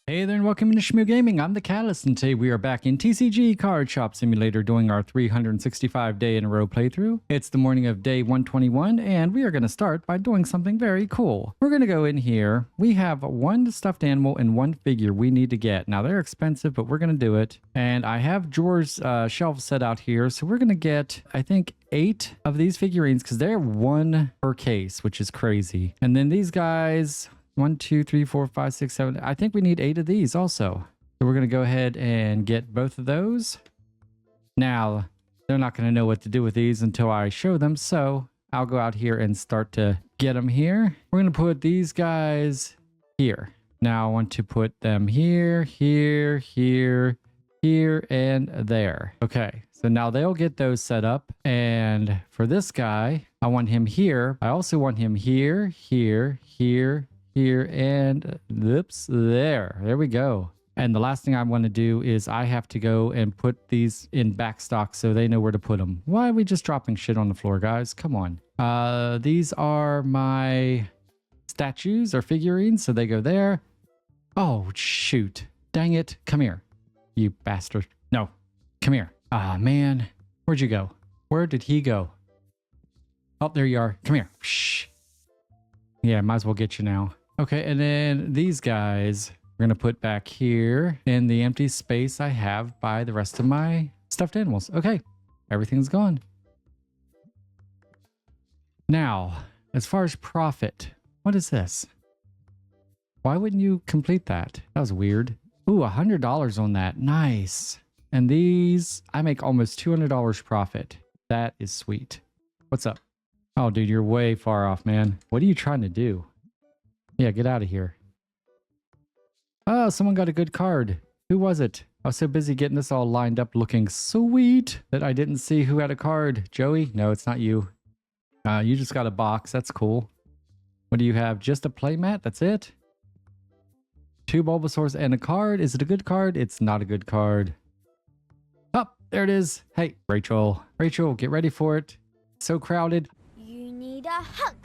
Hey there and welcome to Shmoo Gaming. I'm the Catalyst and today we are back in TCG Card Shop Simulator doing our 365 day in a row playthrough. It's the morning of day 121 and we are going to start by doing something very cool. We're going to go in here. We have one stuffed animal and one figure we need to get. Now they're expensive, but we're going to do it. And I have Jor's shelf set out here. So we're going to get, I think, 8 of these figurines because they're 1 per case, which is crazy. And then these guys... 1, 2, 3, 4, 5, 6, 7. I think we need 8 of these also. So we're going to go ahead and get both of those. Now, they're not going to know what to do with these until I show them. So I'll go out here and start to get them here. We're going to put these guys here. Now I want to put them here, here, here, here, and there. Okay, so now they'll get those set up. And for this guy, I want him here. I also want him here, here, here, here, and oops, there we go. And the last thing I want to do is I have to go and put these in back stock so they know where to put them. Why are we just dropping shit on the floor, guys? Come on. These are my statues or figurines, so they go there. Oh, shoot. Dang it. Come here, you bastard. No, come here. Ah, man. Where'd you go? Where did he go? Oh, there you are. Come here. Shh. Yeah, might as well get you now. Okay, and then these guys we're going to put back here in the empty space I have by the rest of my stuffed animals. Okay, everything's gone. Now, as far as profit, what is this? Why wouldn't you complete that? That was weird. Ooh, $100 on that. Nice. And these, I make almost $200 profit. That is sweet. What's up? Oh, dude, you're way far off, man. What are you trying to do? Yeah, get out of here. Oh, someone got a good card. Who was it? I was so busy getting this all lined up looking sweet that I didn't see who had a card. Joey? No, it's not you. You just got a box. That's cool. What do you have? Just a playmat? That's it? 2 Bulbasaurs and a card. Is it a good card? It's not a good card. Oh, there it is. Hey, Rachel. Rachel, get ready for it. So crowded. You need a hug.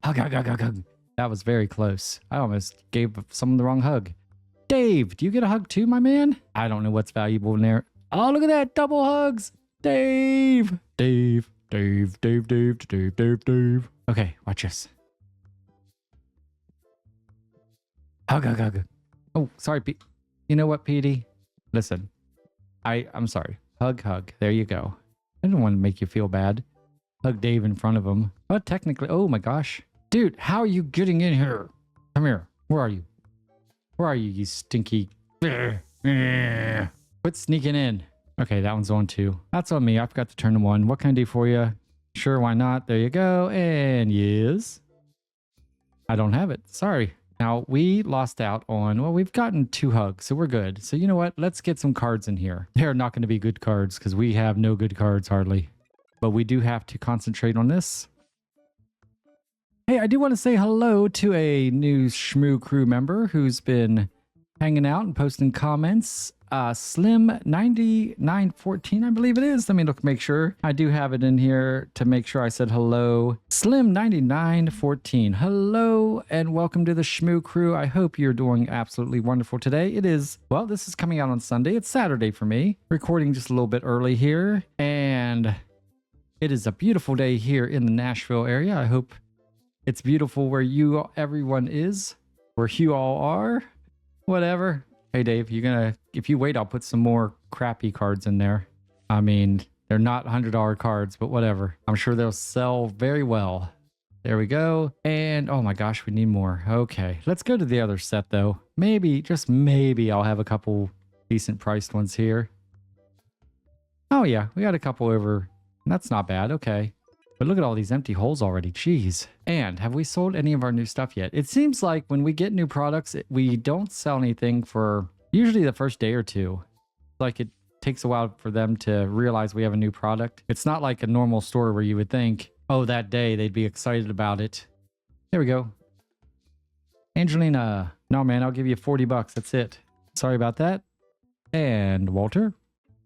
Hug, hug, hug, hug, hug. That was very close. I almost gave someone the wrong hug. Dave, do you get a hug too, my man? I don't know what's valuable in there. Oh, look at that. Double hugs. Dave. Dave. Dave. Dave. Dave. Dave. Dave. Dave. Okay, watch this. Hug, hug, hug. Oh, sorry, Pete. You know what, Petey? Listen, I'm sorry. Hug, hug. There you go. I didn't want to make you feel bad. Hug Dave in front of him. But technically, oh my gosh. Dude, how are you getting in here? Come here. Where are you? Where are you, you stinky... Quit sneaking in. Okay, that one's on too. That's on me. I forgot to turn them on. What can I do for you? Sure, why not? There you go. And yes. I don't have it. Sorry. Now, we lost out on... Well, we've gotten 2 hugs, so we're good. So you know what? Let's get some cards in here. They're not going to be good cards because we have no good cards hardly. But we do have to concentrate on this. Hey, I do want to say hello to a new Shmoo crew member who's been hanging out and posting comments. Slim9914, I believe it is. Let me make sure. I do have it in here to make sure I said hello. Slim9914, hello and welcome to the Shmoo crew. I hope you're doing absolutely wonderful today. It is, well, this is coming out on Sunday. It's Saturday for me. Recording just a little bit early here. And it is a beautiful day here in the Nashville area. I hope it's beautiful where everyone is, where you all are, whatever. Hey, Dave, if you wait, I'll put some more crappy cards in there. I mean, they're not $100 cards, but whatever. I'm sure they'll sell very well. There we go. And oh my gosh, we need more. Okay, let's go to the other set though. Maybe, just maybe I'll have a couple decent priced ones here. Oh yeah, we got a couple over. That's not bad. Okay. But look at all these empty holes already. Jeez. And have we sold any of our new stuff yet? It seems like when we get new products, we don't sell anything for usually the first day or 2. Like it takes a while for them to realize we have a new product. It's not like a normal store where you would think, oh, that day they'd be excited about it. There we go. Angelina. No, man, I'll give you 40 bucks. That's it. Sorry about that. And Walter.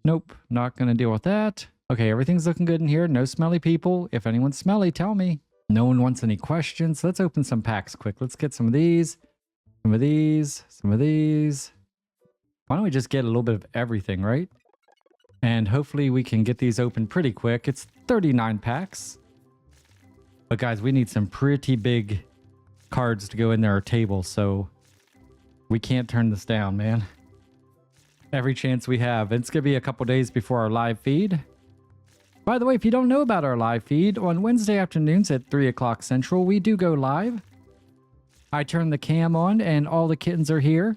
Nope, not going to deal with that. Okay, everything's looking good in here. No smelly people. If anyone's smelly, tell me. No one wants any questions. Let's open some packs quick. Let's get some of these. Some of these. Some of these. Why don't we just get a little bit of everything, right? And hopefully we can get these open pretty quick. It's 39 packs. But guys, we need some pretty big cards to go in our table, so we can't turn this down, man. Every chance we have. It's going to be a couple days before our live feed. By the way, if you don't know about our live feed, on Wednesday afternoons at 3 o'clock Central, we do go live. I turn the cam on and all the kittens are here.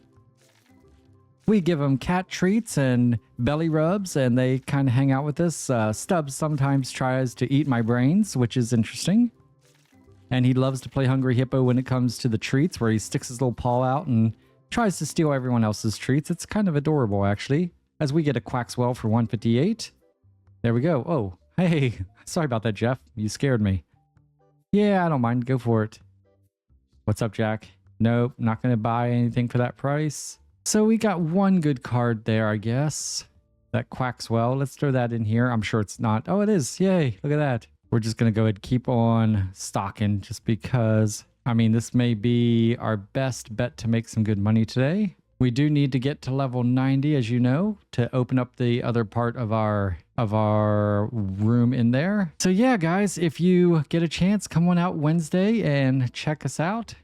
We give them cat treats and belly rubs, and they kind of hang out with us. Stubbs sometimes tries to eat my brains, which is interesting. And he loves to play Hungry Hippo when it comes to the treats, where he sticks his little paw out and tries to steal everyone else's treats. It's kind of adorable, actually. As we get a Quaxwell for 158. There we go. Oh, hey. Sorry about that, Jeff. You scared me. Yeah, I don't mind. Go for it. What's up, Jack? Nope, not going to buy anything for that price. So we got one good card there, I guess. That Quaxwell. Let's throw that in here. I'm sure it's not. Oh, it is. Yay. Look at that. We're just going to go ahead and keep on stocking just because, I mean, this may be our best bet to make some good money today. We do need to get to level 90, as you know, to open up the other part of our room in there. So yeah, guys, if you get a chance, come on out Wednesday and check us out.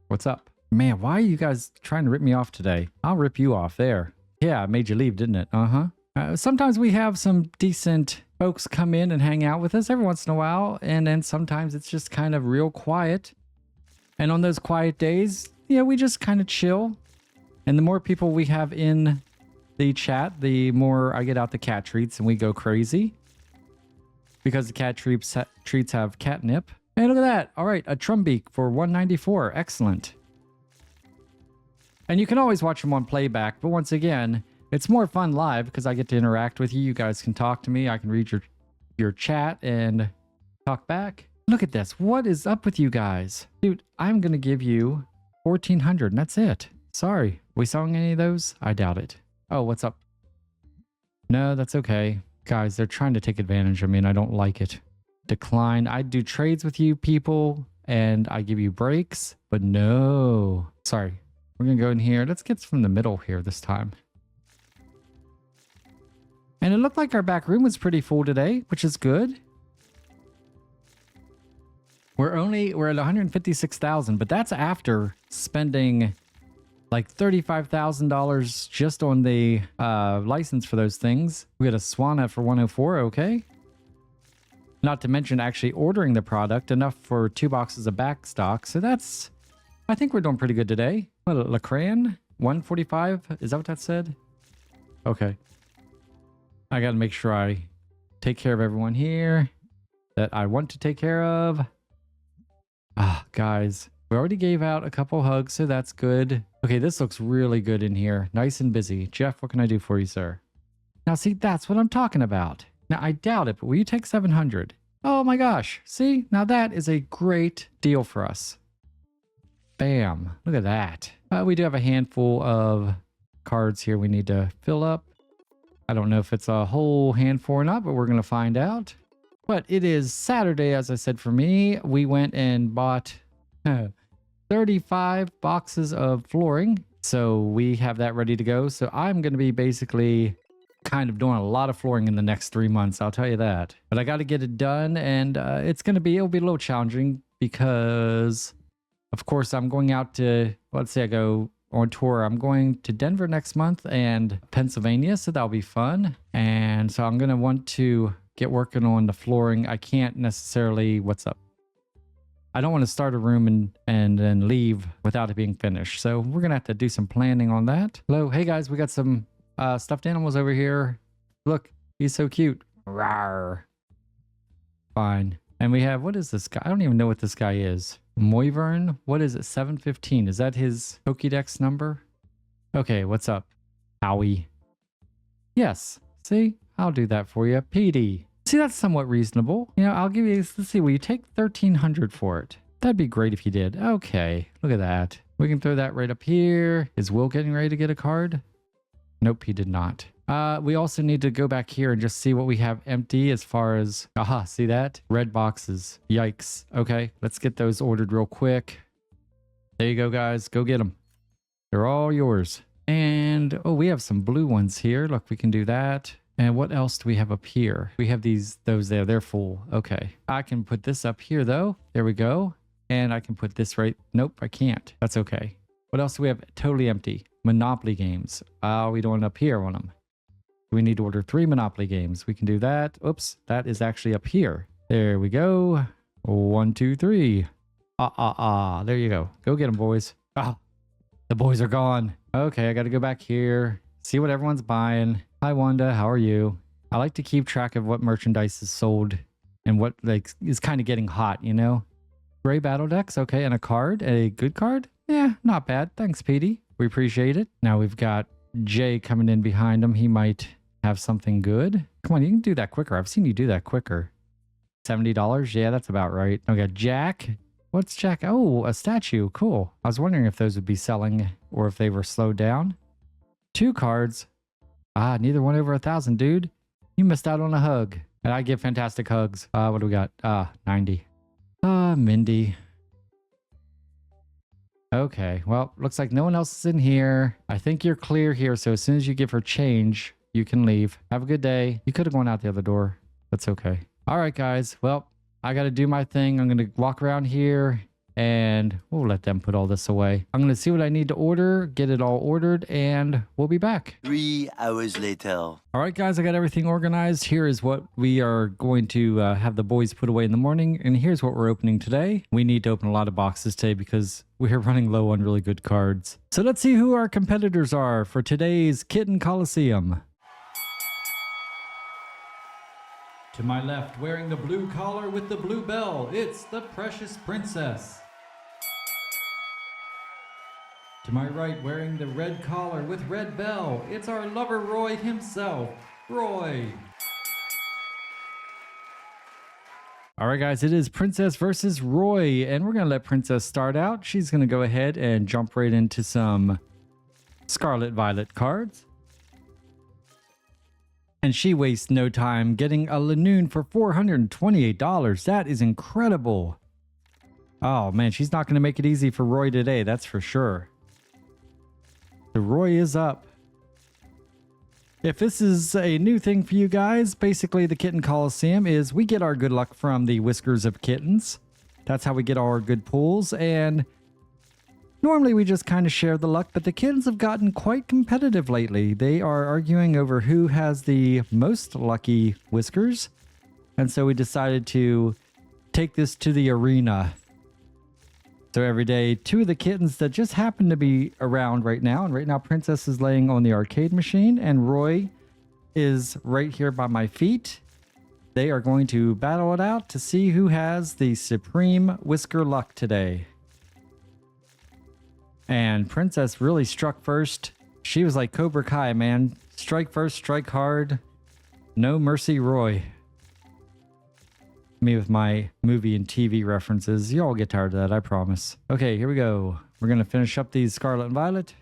What's up? Man, why are you guys trying to rip me off today? I'll rip you off there. Yeah, I made you leave, didn't it? Sometimes we have some decent folks come in and hang out with us every once in a while, and then sometimes it's just kind of real quiet. And on those quiet days, yeah, we just kind of chill. And the more people we have in the chat, the more I get out the cat treats and we go crazy. Because the cat treats have catnip. Hey, look at that. All right, a Trumbeak for 194. Excellent. And you can always watch them on playback, but once again, it's more fun live because I get to interact with you. You guys can talk to me. I can read your chat and talk back. Look at this. What is up with you guys? Dude, I'm going to give you 1,400 and that's it. Sorry. We selling any of those? I doubt it. Oh, what's up? No, that's okay. Guys, they're trying to take advantage of me and I don't like it. Decline. I do trades with you people and I give you breaks, but no. Sorry. We're going to go in here. Let's get from the middle here this time. And it looked like our back room was pretty full today, which is good. We're at 156,000, but that's after spending like $35,000 just on the license for those things. We got a Swana for 104, okay. Not to mention actually ordering the product, enough for 2 boxes of back stock. So that's, I think we're doing pretty good today. What, Lacran? 145? Is that what that said? Okay. I got to make sure I take care of everyone here that I want to take care of. Ah, guys, we already gave out a couple hugs, so that's good. Okay, this looks really good in here. Nice and busy. Jeff, what can I do for you, sir? Now, see, that's what I'm talking about. Now, I doubt it, but will you take 700? Oh my gosh. See, now that is a great deal for us. Bam. Look at that. We do have a handful of cards here we need to fill up. I don't know if it's a whole handful or not, but we're going to find out. But it is Saturday, as I said, for me. We went and bought 35 boxes of flooring. So we have that ready to go. So I'm going to be basically kind of doing a lot of flooring in the next 3 months. I'll tell you that. But I got to get it done. And it'll be a little challenging because, of course, I'm going out to, let's say I go on tour. I'm going to Denver next month and Pennsylvania. So that'll be fun. And so I'm going to want to get working on the flooring. I can't necessarily, what's up? I don't want to start a room and then leave without it being finished. So we're going to have to do some planning on that. Hello. Hey guys, we got some stuffed animals over here. Look, he's so cute. Rawr. Fine. And we have, what is this guy? I don't even know what this guy is. Moivern. What is it? 715. Is that his Pokédex number? Okay, what's up? Howie. Yes. See? I'll do that for you. PD. See, that's somewhat reasonable. You know, I'll give you, let's see, will you take 1,300 for it? That'd be great if you did. Okay, look at that. We can throw that right up here. Is Will getting ready to get a card? Nope, he did not. We also need to go back here and just see what we have empty as far as, aha, see that? Red boxes. Yikes. Okay, let's get those ordered real quick. There you go, guys. Go get them. They're all yours. And, oh, we have some blue ones here. Look, we can do that. And what else do we have up here? We have those there. They're full. Okay. I can put this up here, though. There we go. And I can put this right. Nope, I can't. That's okay. What else do we have? Totally empty. Monopoly games. We don't want up here on them. We need to order 3 Monopoly games. We can do that. Oops, that is actually up here. There we go. 1, 2, 3. There you go. Go get them, boys. The boys are gone. Okay, I got to go back here. See what everyone's buying. Hi, Wanda. How are you? I like to keep track of what merchandise is sold and what like is kind of getting hot, you know? Gray battle decks. Okay, and a card. A good card? Yeah, not bad. Thanks, Petey. We appreciate it. Now we've got Jay coming in behind him. He might have something good. Come on, you can do that quicker. I've seen you do that quicker. $70? Yeah, that's about right. I got Jack. What's Jack? Oh, a statue. Cool. I was wondering if those would be selling or if they were slowed down. 2 cards. Neither one over 1,000, dude. You missed out on a hug. And I give fantastic hugs. What do we got? 90. Mindy. Okay, well, looks like no one else is in here. I think you're clear here, so as soon as you give her change, you can leave. Have a good day. You could have gone out the other door. That's okay. All right, guys. Well, I got to do my thing. I'm going to walk around here and we'll let them put all this away. I'm going to see what I need to order, get it all ordered, and we'll be back. 3 hours later. All right, guys, I got everything organized. Here is what we are going to have the boys put away in the morning. And here's what we're opening today. We need to open a lot of boxes today because we're running low on really good cards. So let's see who our competitors are for today's Kitten Coliseum. To my left, wearing the blue collar with the blue bell, it's the Precious Princess. To my right, wearing the red collar with red bell, it's our lover Roy himself, Roy. All right, guys, it is Princess versus Roy, and we're going to let Princess start out. She's going to go ahead and jump right into some Scarlet Violet cards. And she wastes no time getting a Lanoon for $428. That is incredible. Oh, man, she's not going to make it easy for Roy today, that's for sure. The Roy is up. If this is a new thing for you guys, basically the Kitten Coliseum is we get our good luck from the whiskers of kittens. That's how we get our good pulls, and normally we just kind of share the luck, but the kittens have gotten quite competitive lately. They are arguing over who has the most lucky whiskers, and so we decided to take this to the arena. So every day, 2 of the kittens that just happen to be around right now, and right now Princess is laying on the arcade machine, and Roy is right here by my feet. They are going to battle it out to see who has the supreme whisker luck today. And Princess really struck first. She was like Cobra Kai, man. Strike first, strike hard. No mercy, Roy. Me with my movie and TV references. You all get tired of that, I promise. Okay, here we go. We're going to finish up these Scarlet and Violet.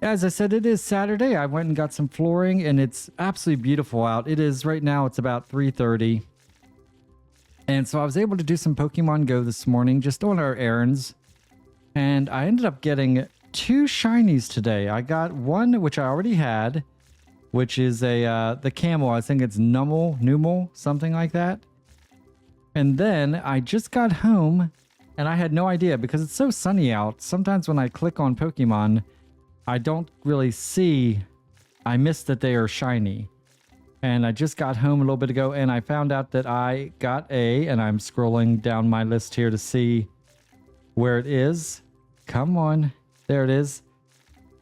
As I said, it is Saturday. I went and got some flooring, and it's absolutely beautiful out. It is right now, it's about 3:30. And so I was able to do some Pokemon Go this morning, just on our errands. And I ended up getting 2 shinies today. I got one, which I already had, which is the camel. I think it's Numel, something like that. And then I just got home, and I had no idea because it's so sunny out. Sometimes when I click on Pokemon, I don't really see. I miss that they are shiny. And I just got home a little bit ago, and I found out that I got and I'm scrolling down my list here to see where it is. Come on. There it is.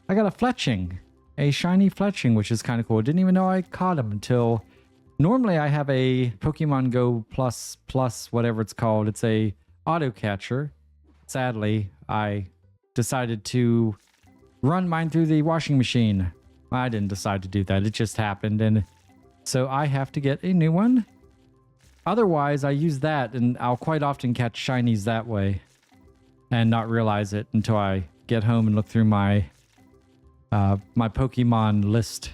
I got a Fletching. A shiny Fletching, which is kind of cool. Didn't even know I caught him until... Normally I have a Pokemon Go Plus, whatever it's called. It's a auto catcher. Sadly, I decided to run mine through the washing machine. I didn't decide to do that. It just happened. And so I have to get a new one. Otherwise, I use that, and I'll quite often catch shinies that way and not realize it until I get home and look through my my Pokemon list.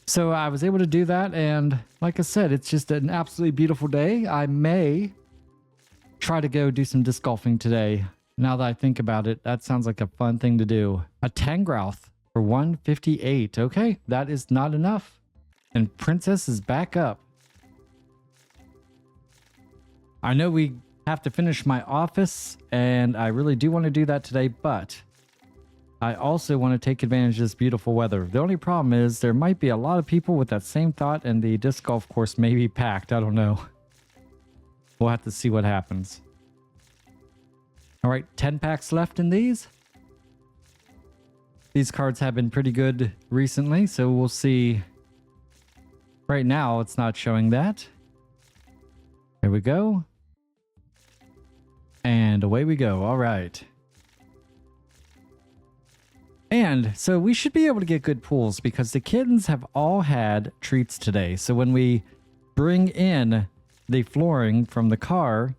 So I was able to do that, and like I said, it's just an absolutely beautiful day. I may try to go do some disc golfing today. Now that I think about it, that sounds like a fun thing to do. A Tangrowth for 158. Okay, that is not enough. And Princess is back up. I know we have to finish my office, and I really do want to do that today, but I also want to take advantage of this beautiful weather. The only problem is there might be a lot of people with that same thought, and the disc golf course may be packed. I don't know. We'll have to see what happens. All right, 10 packs left in these. These cards have been pretty good recently, so we'll see. Right now, it's not showing that. There we go. And away we go. All right. And so we should be able to get good pulls because the kittens have all had treats today. So when we bring in the flooring from the car,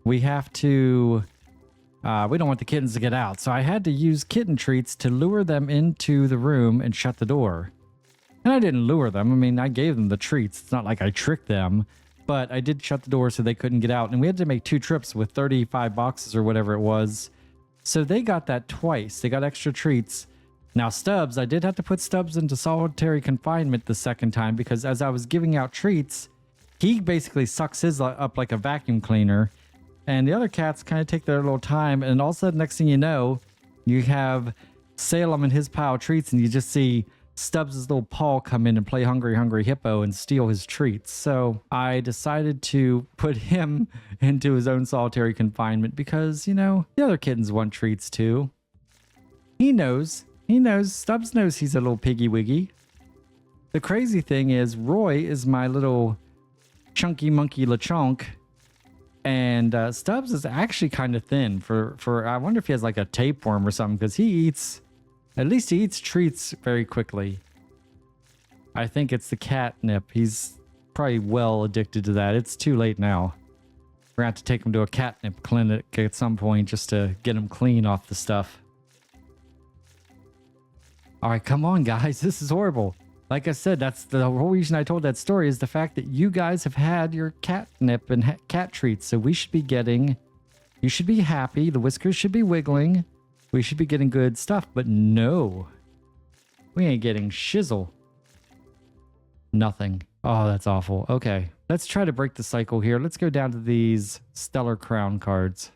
we have to... we don't want the kittens to get out. So I had to use kitten treats to lure them into the room and shut the door. And I didn't lure them. I mean, I gave them the treats. It's not like I tricked them. But I did shut the door so they couldn't get out. And we had to make 2 trips with 35 boxes or whatever it was. So they got that twice. They got extra treats. Now Stubbs, I did have to put Stubbs into solitary confinement the second time because as I was giving out treats, he basically sucks his up like a vacuum cleaner. And the other cats kind of take their little time. And all of a sudden, next thing you know, you have Salem and his pile of treats and you just see Stubbs' little paw come in and play Hungry Hungry Hippo and steal his treats. So I decided to put him into his own solitary confinement because, you know, the other kittens want treats too. He knows. Stubbs knows he's a little piggy wiggy. The crazy thing is Roy is my little chunky monkey LeChonk. And Stubbs is actually kind of thin for I wonder if he has like a tapeworm or something because he eats... At least he eats treats very quickly. I think it's the catnip. He's probably well addicted to that. It's too late now. We're going to have to take him to a catnip clinic at some point just to get him clean off the stuff. All right, come on, guys. This is horrible. Like I said, that's the whole reason I told that story is the fact that you guys have had your catnip and cat treats. So we should be getting... You should be happy. The whiskers should be wiggling. We should be getting good stuff, but no. We ain't getting shizzle. Nothing. Oh, that's awful. Okay, let's try to break the cycle here. Let's go down to these Stellar Crown cards.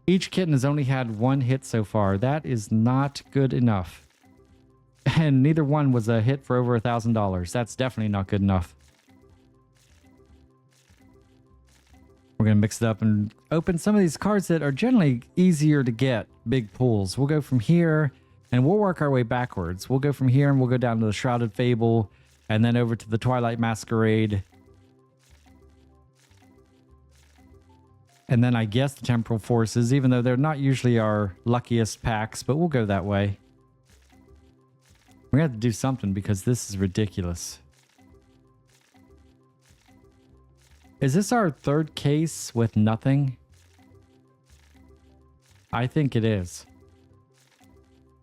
Each kitten has only had 1 hit so far. That is not good enough. And neither one was a hit for over $1,000. That's definitely not good enough. We're going to mix it up and open some of these cards that are generally easier to get big pulls. We'll go from here and we'll work our way backwards. We'll go from here and we'll go down to the Shrouded Fable and then over to the Twilight Masquerade. And then I guess the Temporal Forces, even though they're not usually our luckiest packs, but we'll go that way. We're going to have to do something because this is ridiculous. Is this our 3rd case with nothing? I think it is.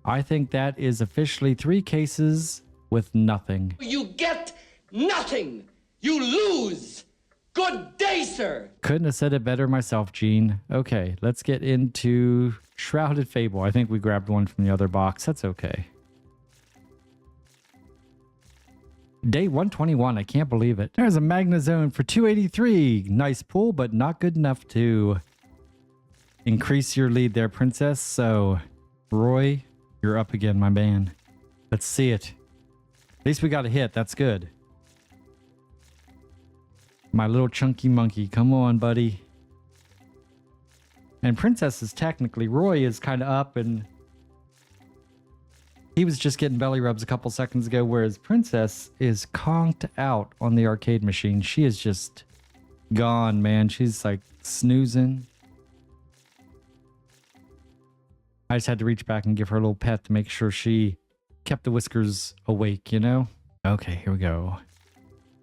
I think that is officially 3 cases with nothing. You get nothing. You lose. Good day, sir. Couldn't have said it better myself, Gene. Okay, let's get into Shrouded Fable. I think we grabbed one from the other box. That's okay. Day 121. I can't believe it. There's a Magnezone for 283. Nice pull, but not good enough to increase your lead there, Princess. So, Roy, you're up again, my man. Let's see it. At least we got a hit. That's good. My little chunky monkey. Come on, buddy. And Princess is technically... Roy is kind of up and... He was just getting belly rubs a couple seconds ago, whereas Princess is conked out on the arcade machine. She is just gone, man. She's like snoozing. I just had to reach back and give her a little pet to make sure she kept the whiskers awake, you know? Okay, here we go.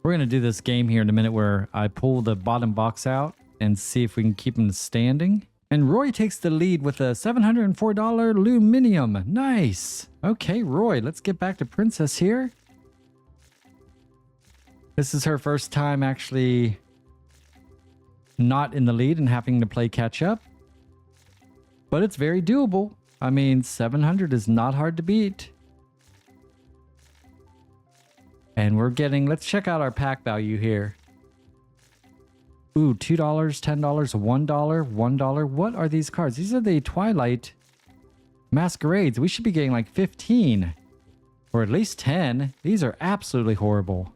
We're going to do this game here in a minute where I pull the bottom box out and see if we can keep them standing. And Roy takes the lead with a $704 Luminium. Nice. Okay, Roy, let's get back to Princess here. This is her first time actually not in the lead and having to play catch up. But it's very doable. I mean, 700 is not hard to beat. And we're getting, let's check out our pack value here. Ooh, $2, $10, $1, $1. What are these cards? These are the Twilight Masquerades. We should be getting like 15 or at least 10. These are absolutely horrible.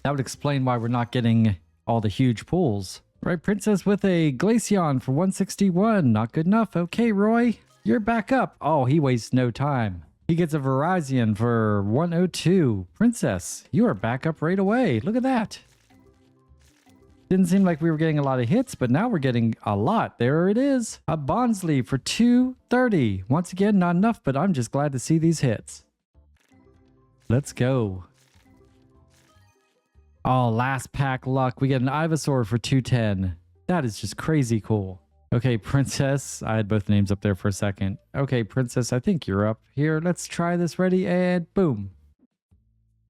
That would explain why we're not getting all the huge pulls. Right, Princess with a Glaceon for 161. Not good enough. Okay, Roy, you're back up. Oh, he wastes no time. He gets a Virizion for 102. Princess, you are back up right away. Look at that. Didn't seem like we were getting a lot of hits, but now we're getting a lot. There it is. A Bonsly for 230. Once again, not enough, but I'm just glad to see these hits. Let's go. Oh, last pack luck. We get an Ivysaur for 210. That is just crazy cool. Okay, Princess. I had both names up there for a second. Okay, Princess, I think you're up. Here, let's try this. Ready? And boom.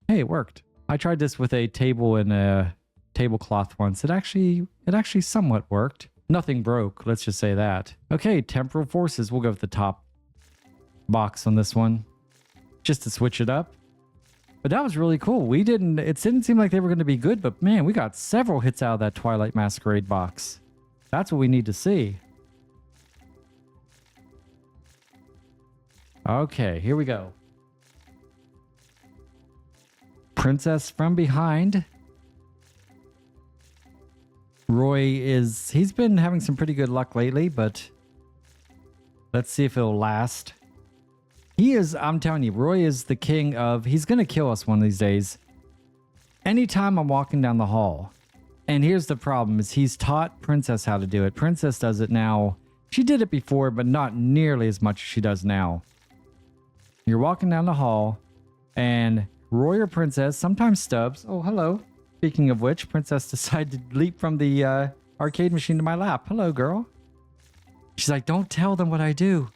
Hey, it worked. I tried this with a table and a tablecloth once. It actually somewhat worked. Nothing broke. Let's just say that. Okay, Temporal Forces. We'll go with the top box on this one, just to switch it up. But that was really cool. It didn't seem like they were going to be good, but man, we got several hits out of that Twilight Masquerade box. That's what we need to see. Okay, here we go. Princess from behind. Roy he's been having some pretty good luck lately, but let's see if it'll last. I'm telling you, Roy is the king of, he's going to kill us one of these days. Anytime I'm walking down the hall. And here's the problem is he's taught Princess how to do it. Princess does it now. She did it before, but not nearly as much as she does now. You're walking down the hall and Roy or Princess, sometimes Stubbs. Oh, hello. Speaking of which, Princess decided to leap from the arcade machine to my lap. Hello, girl. She's like, don't tell them what I do.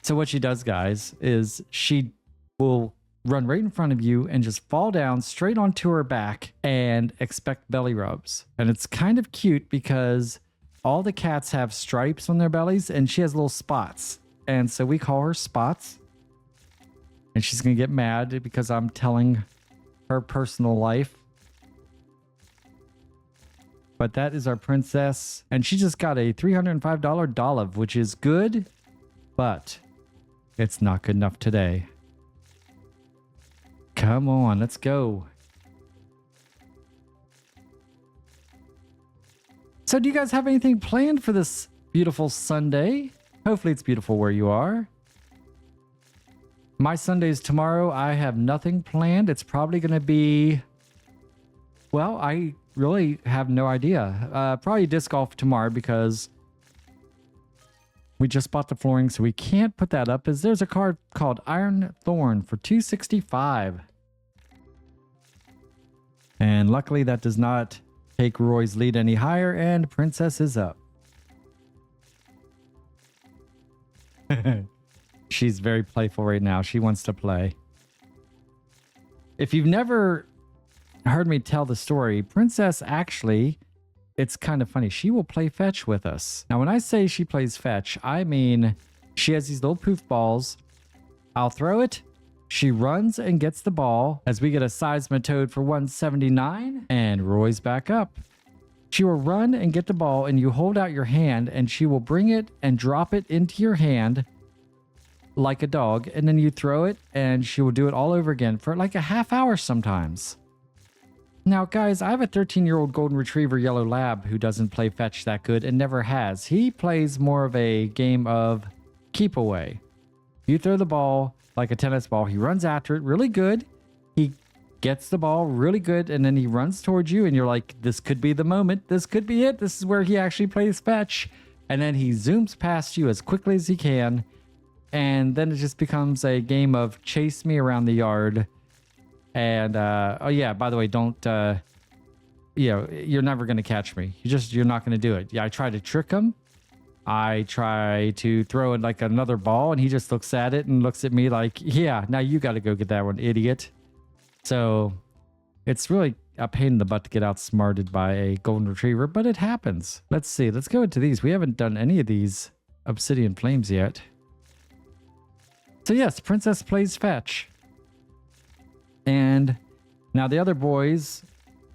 So what she does, guys, is she will run right in front of you and just fall down straight onto her back and expect belly rubs. And it's kind of cute because all the cats have stripes on their bellies and she has little spots. And so we call her Spots. And she's going to get mad because I'm telling her personal life. But that is our Princess. And she just got a $305 Dolliv, which is good, but it's not good enough today. Come on, let's go. So do you guys have anything planned for this beautiful Sunday? Hopefully it's beautiful where you are. My Sunday's tomorrow. I have nothing planned. It's probably going to be... Well, I really have no idea. Probably disc golf tomorrow because we just bought the flooring, so we can't put that up. There's a card called Iron Thorn for $265. And luckily that does not take Roy's lead any higher, and Princess is up. She's very playful right now. She wants to play. If you've never heard me tell the story, Princess actually, it's kind of funny. She will play fetch with us. Now, when I say she plays fetch, I mean she has these little poof balls. I'll throw it. She runs and gets the ball as we get a Seismitoad for 179, and Roy's back up. She will run and get the ball, and you hold out your hand, and she will bring it and drop it into your hand like a dog, and then you throw it, and she will do it all over again for like a half hour sometimes. Now, guys, I have a 13-year-old golden retriever yellow lab who doesn't play fetch that good and never has. He plays more of a game of keep away. You throw the ball like a tennis ball. He runs after it really good. He gets the ball really good, and then he runs towards you, and you're like, this could be the moment. This could be it. This is where he actually plays fetch. And then he zooms past you as quickly as he can, and then it just becomes a game of chase me around the yard. And oh yeah, by the way, don't you're never gonna catch me. You're not gonna do it. Yeah, I try to trick him. I try to throw in like another ball, and he just looks at it and looks at me like, yeah, now you got to go get that one, idiot. So it's really a pain in the butt to get outsmarted by a golden retriever, but it happens. Let's see. Let's go into these. We haven't done any of these obsidian flames yet. So yes, Princess plays fetch. And now the other boys,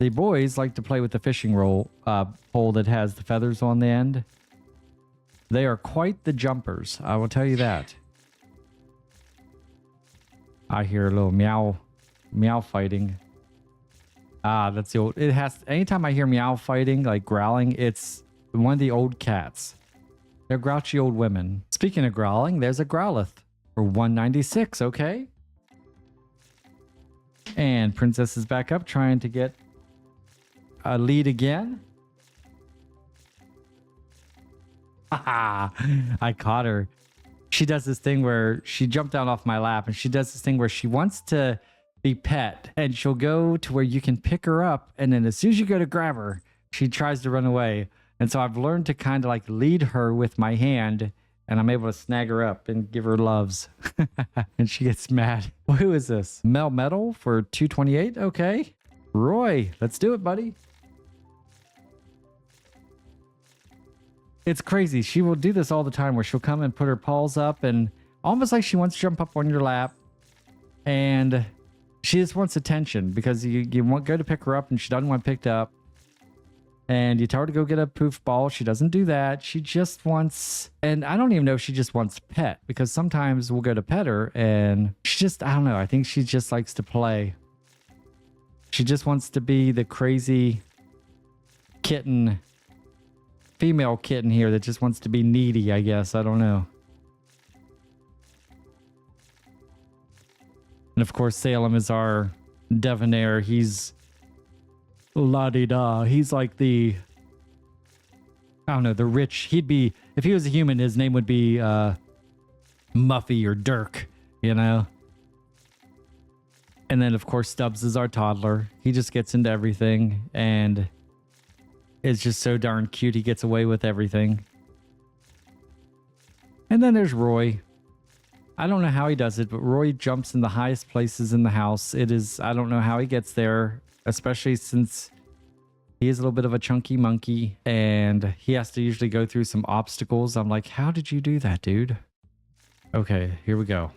like to play with the fishing pole that has the feathers on the end. They are quite the jumpers, I will tell you that. I hear a little meow fighting. Ah, that's the old, anytime I hear meow fighting, like growling, it's one of the old cats. They're grouchy old women. Speaking of growling, there's a Growlithe for 196, okay? And Princess is back up trying to get a lead again. Haha, I caught her. She does this thing where she jumped down off my lap, and she does this thing where she wants to be pet, and she'll go to where you can pick her up, and then as soon as you go to grab her, she tries to run away. And so I've learned to kind of like lead her with my hand, and I'm able to snag her up and give her loves. And she gets mad. Well, who is this? Metal for 228. Okay. Roy, let's do it, buddy. It's crazy. She will do this all the time where she'll come and put her paws up and almost like she wants to jump up on your lap. And she just wants attention because you go to pick her up and she doesn't want picked up. And you tell her to go get a poof ball. She doesn't do that. She just wants, and I don't even know if she just wants pet, because sometimes we'll go to pet her and she just, I don't know. I think she just likes to play. She just wants to be the crazy kitten, female kitten here that just wants to be needy, I guess. I don't know. And of course, Salem is our Devonair. He's la-di-da. He's like the, I don't know, the rich. He'd be, if he was a human, his name would be Muffy or Dirk, you know? And then, of course, Stubbs is our toddler. He just gets into everything and is just so darn cute. He gets away with everything. And then there's Roy. I don't know how he does it, but Roy jumps in the highest places in the house. It is, I don't know how he gets there, especially since he is a little bit of a chunky monkey and he has to usually go through some obstacles. I'm like, how did you do that, dude? Okay, here we go.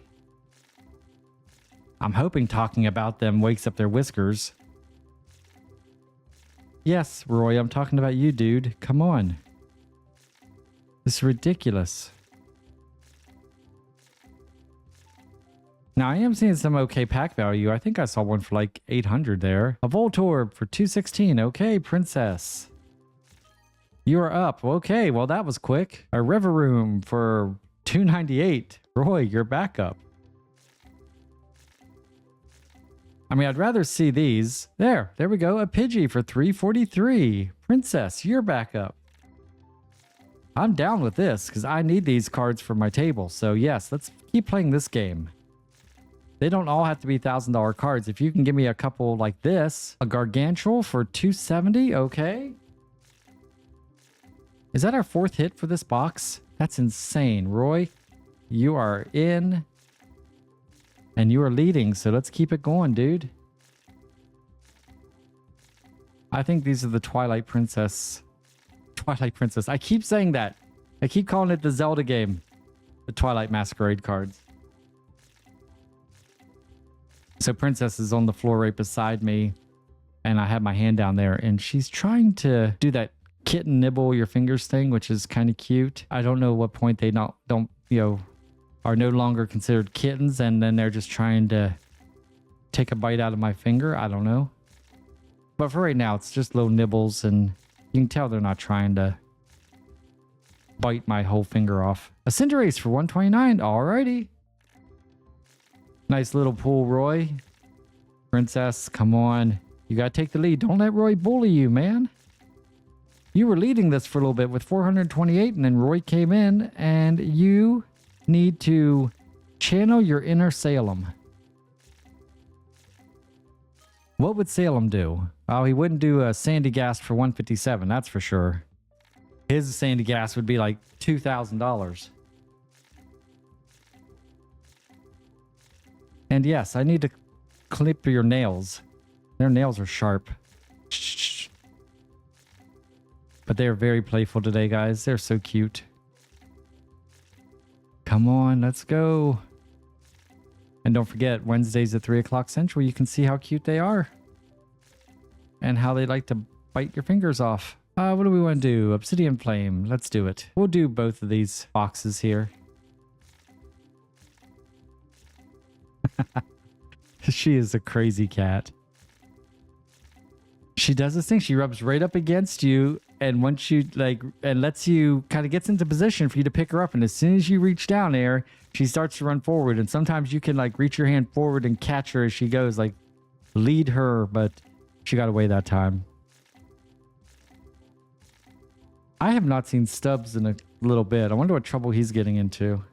I'm hoping talking about them wakes up their whiskers. Yes, Roy, I'm talking about you, dude. Come on. This is ridiculous. Now, I am seeing some okay pack value. I think I saw one for like 800 there. A Voltorb for 216. Okay, Princess. You are up. Okay, well, that was quick. A Rivaroom for 298. Roy, you're back up. I mean, I'd rather see these. There we go. A Pidgey for 343. Princess, you're back up. I'm down with this because I need these cards for my table. So yes, let's keep playing this game. They don't all have to be $1,000 cards. If you can give me a couple like this, a Gargantual for 270, okay. Is that our fourth hit for this box? That's insane. Roy, you are in and you are leading, so let's keep it going, dude. I think these are the Twilight Princess. Twilight Princess. I keep saying that. I keep calling it the Zelda game. The Twilight Masquerade cards. So Princess is on the floor right beside me, and I have my hand down there, and she's trying to do that kitten nibble your fingers thing, which is kind of cute. I don't know what point they don't are no longer considered kittens, and then they're just trying to take a bite out of my finger. I don't know. But for right now, it's just little nibbles, and you can tell they're not trying to bite my whole finger off. A Cinderace for 129. Alrighty. Nice little pool, Roy. Princess, come on. You gotta take the lead. Don't let Roy bully you, man. You were leading this for a little bit with 428, and then Roy came in, and you need to channel your inner Salem. What would Salem do? Oh, he wouldn't do a Sandy Gas for 157, that's for sure. His Sandy Gas would be like $2,000. And yes, I need to clip your nails. Their nails are sharp. But they're very playful today, guys. They're so cute. Come on, let's go. And don't forget, Wednesdays at 3 o'clock Central, you can see how cute they are. And how they like to bite your fingers off. What do we want to do? Obsidian Flame. Let's do it. We'll do both of these boxes here. She is a crazy cat. She does this thing. She rubs right up against you, and once you and lets you kind of gets into position for you to pick her up. And as soon as you reach down there, she starts to run forward. And sometimes you can like reach your hand forward and catch her as she goes, like lead her. But she got away that time. I have not seen Stubbs in a little bit. I wonder what trouble he's getting into.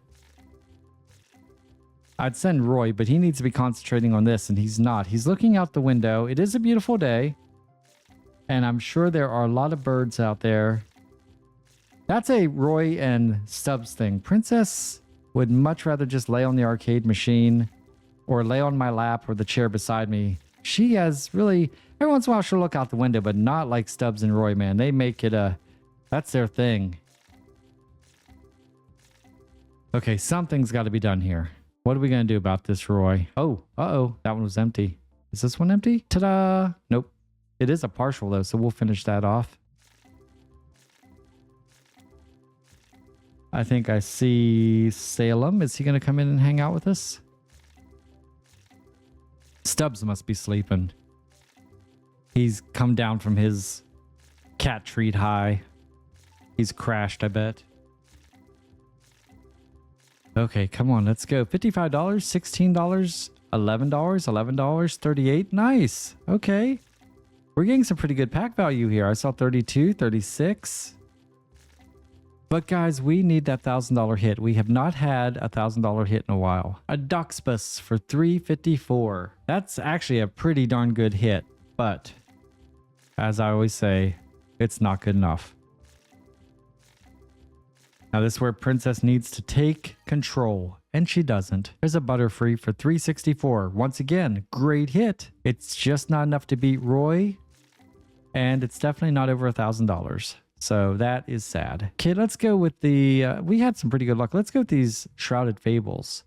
I'd send Roy, but he needs to be concentrating on this, and he's not. He's looking out the window. It is a beautiful day, and I'm sure there are a lot of birds out there. That's a Roy and Stubbs thing. Princess would much rather just lay on the arcade machine or lay on my lap or the chair beside me. She has really... Every once in a while she'll look out the window, but not like Stubbs and Roy, man. They make it a... That's their thing. Okay, something's got to be done here. What are we going to do about this, Roy? Oh, uh-oh. That one was empty. Is this one empty? Ta-da! Nope. It is a partial, though, so we'll finish that off. I think I see Salem. Is he going to come in and hang out with us? Stubbs must be sleeping. He's come down from his cat treat high. He's crashed, I bet. Okay, come on, let's go. $55, $16, $11, $11, $38. Nice. Okay. We're getting some pretty good pack value here. I saw 32, 36. But guys, we need that $1,000 hit. We have not had a $1,000 hit in a while. A Duxbus for $354. That's actually a pretty darn good hit. But as I always say, it's not good enough. Now this is where Princess needs to take control, and she doesn't. There's a Butterfree for $364. Once again, great hit. It's just not enough to beat Roy, and it's definitely not over $1,000. So that is sad. Okay, let's go with the... we had some pretty good luck. Let's go with these Shrouded Fables.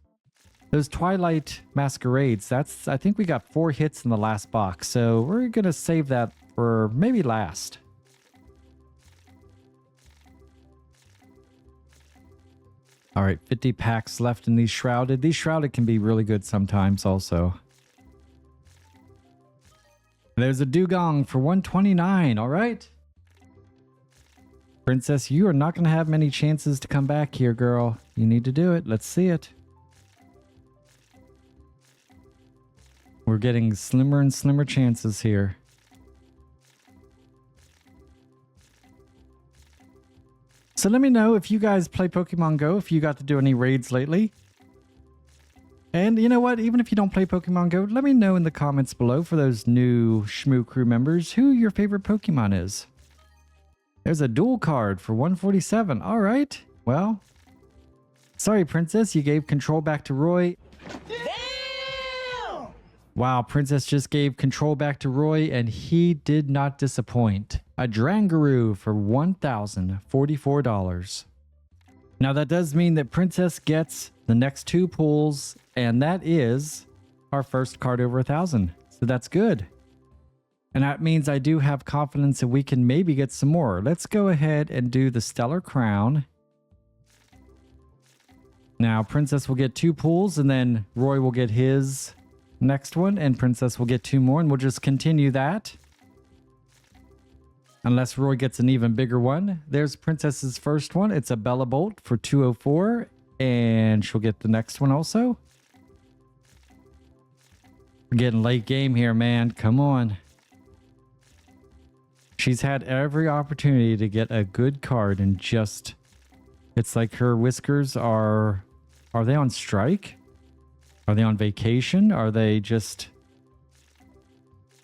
Those Twilight Masquerades, that's... I think we got 4 hits in the last box, so we're going to save that for maybe last. All right, 50 packs left in these Shrouded. These Shrouded can be really good sometimes also. There's a Dugong for $129, all right? Princess, you are not going to have many chances to come back here, girl. You need to do it. Let's see it. We're getting slimmer and slimmer chances here. So let me know if you guys play Pokemon Go, if you got to do any raids lately. And you know what? Even if you don't play Pokemon Go, let me know in the comments below for those new Shmoo crew members who your favorite Pokemon is. There's a dual card for $147. All right. Well, sorry, Princess. You gave control back to Roy. Damn! Wow, Princess just gave control back to Roy, and he did not disappoint. A Drangaroo for $1,044. Now that does mean that Princess gets the next 2 pulls, and that is our first card over 1,000. So that's good. And that means I do have confidence that we can maybe get some more. Let's go ahead and do the Stellar Crown. Now Princess will get 2 pulls, and then Roy will get his next one, and Princess will get 2 more, and we'll just continue that. Unless Roy gets an even bigger one. There's Princess's first one. It's a Bella Bolt for $204. And she'll get the next one also. We're getting late game here, man. Come on. She's had every opportunity to get a good card and just... It's like her whiskers are... Are they on strike? Are they on vacation? Are they just...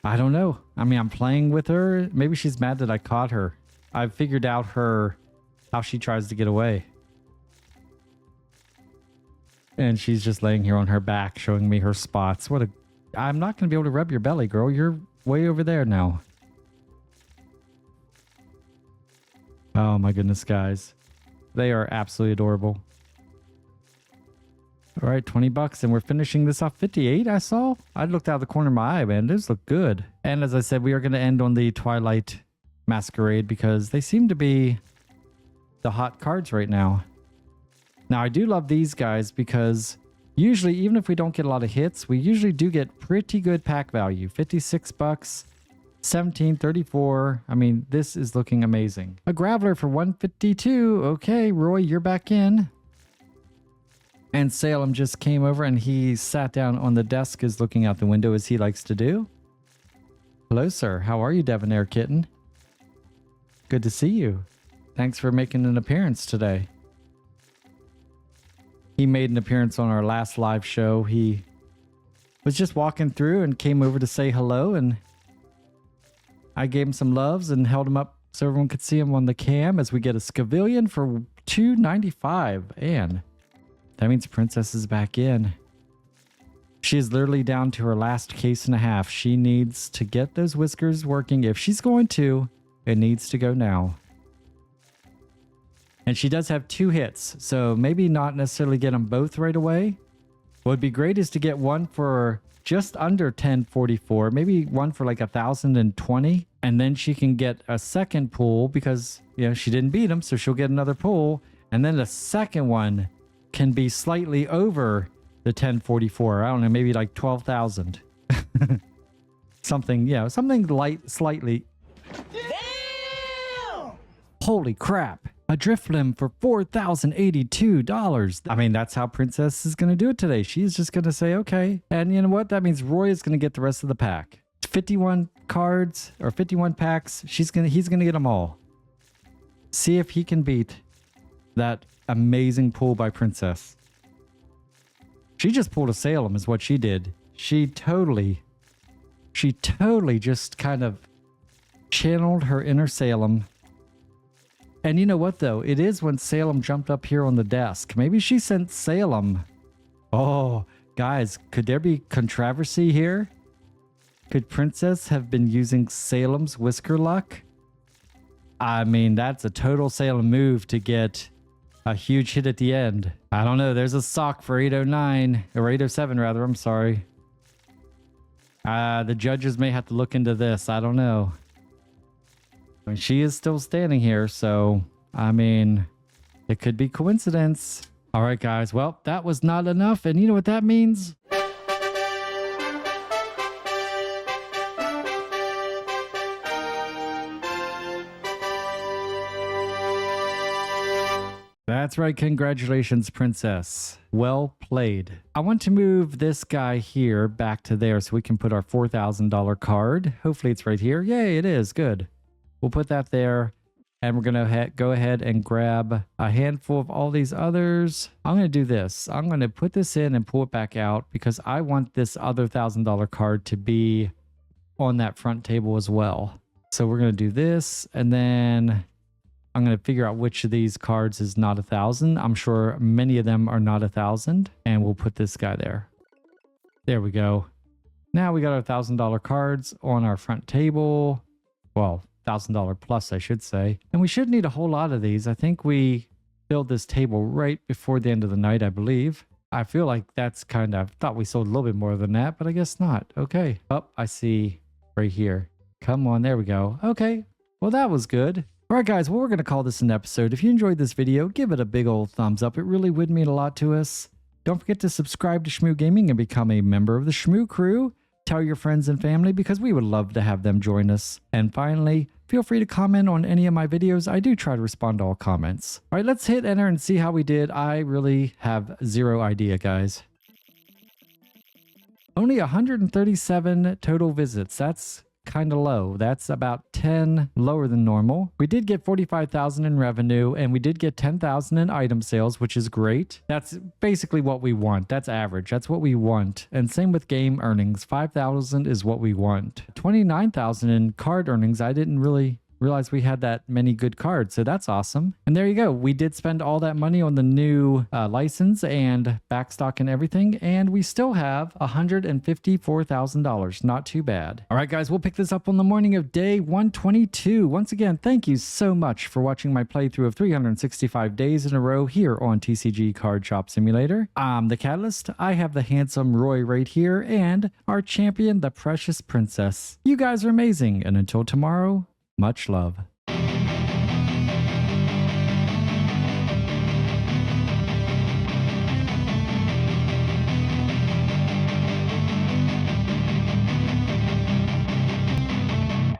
I don't know. I mean, I'm playing with her. Maybe she's mad that I caught her. I've figured out how she tries to get away. And she's just laying here on her back, showing me her spots. I'm not going to be able to rub your belly, girl. You're way over there now. Oh my goodness, guys. They are absolutely adorable. All right, 20 bucks, and we're finishing this off 58, I saw. I looked out of the corner of my eye, man. Those look good. And as I said, we are going to end on the Twilight Masquerade because they seem to be the hot cards right now. Now, I do love these guys because usually, even if we don't get a lot of hits, we usually do get pretty good pack value. 56 bucks, 17, 34. I mean, this is looking amazing. A Graveler for 152. Okay, Roy, you're back in. And Salem just came over and he sat down on the desk, is looking out the window as he likes to do. Hello, sir. How are you, Debonair Kitten? Good to see you. Thanks for making an appearance today. He made an appearance on our last live show. He was just walking through and came over to say hello, and I gave him some loves and held him up so everyone could see him on the cam as we get a Scavilion for $2.95. And that means Princess is back in. She is literally down to her last case and a half. She needs to get those whiskers working. If she's going to, it needs to go now. And she does have 2 hits, so maybe not necessarily get them both right away. What would be great is to get one for just under 1044, maybe one for like 1,020, and then she can get a second pull because, you know, she didn't beat him, so she'll get another pull, and then the second one can be slightly over the 1044. I don't know, maybe like 12,000. Something, yeah, something light, slightly. Damn! Holy crap. A Drifblim for $4,082. I mean, that's how Princess is going to do it today. She's just going to say, okay. And you know what? That means Roy is going to get the rest of the pack. 51 cards or 51 packs. He's going to get them all. See if he can beat that amazing pull by Princess. She just pulled a Salem is what she did. She totally just kind of channeled her inner Salem. And you know what, though? It is when Salem jumped up here on the desk. Maybe she sent Salem. Oh, guys, could there be controversy here? Could Princess have been using Salem's Whisker Luck? I mean, that's a total Salem move to get a huge hit at the end. I don't know. There's a sock for 809, or 807 rather. I'm sorry. The judges may have to look into this. I don't know. I mean, she is still standing here, so, I mean, it could be coincidence. All right, guys. Well, that was not enough, and you know what that means? That's right. Congratulations, Princess. Well played. I want to move this guy here back to there so we can put our $4,000 card. Hopefully it's right here. Yay, it is. Good. We'll put that there, and we're going to go ahead and grab a handful of all these others. I'm going to do this. I'm going to put this in and pull it back out because I want this other $1,000 card to be on that front table as well. So we're going to do this, and then I'm going to figure out which of these cards is not 1,000. I'm sure many of them are not 1,000, and we'll put this guy there. There we go. Now we got our $1,000 cards on our front table. Well, $1,000 plus, I should say. And we should need a whole lot of these. I think we built this table right before the end of the night, I believe. I feel like that's kind of, thought we sold a little bit more than that, but I guess not. Okay. Oh, I see right here. Come on, there we go. Okay. Well, that was good. All right, guys, well, we're going to call this an episode. If you enjoyed this video, give it a big old thumbs up. It really would mean a lot to us. Don't forget to subscribe to Shmoo Gaming and become a member of the Shmoo crew. Tell your friends and family because we would love to have them join us. And finally, feel free to comment on any of my videos. I do try to respond to all comments. All right, let's hit enter and see how we did. I really have zero idea, guys. Only 137 total visits. That's kind of low. That's about 10 lower than normal. We did get 45,000 in revenue, and we did get 10,000 in item sales, which is great. That's basically what we want. That's average. That's what we want. And same with game earnings. 5,000 is what we want. 29,000 in card earnings. I didn't really realize we had that many good cards. So that's awesome. And there you go. We did spend all that money on the new license and backstock and everything. And we still have $154,000. Not too bad. All right, guys, we'll pick this up on the morning of day 122. Once again, thank you so much for watching my playthrough of 365 days in a row here on TCG Card Shop Simulator. I'm the Catalyst. I have the handsome Roy right here and our champion, the Precious Princess. You guys are amazing. And until tomorrow, much love.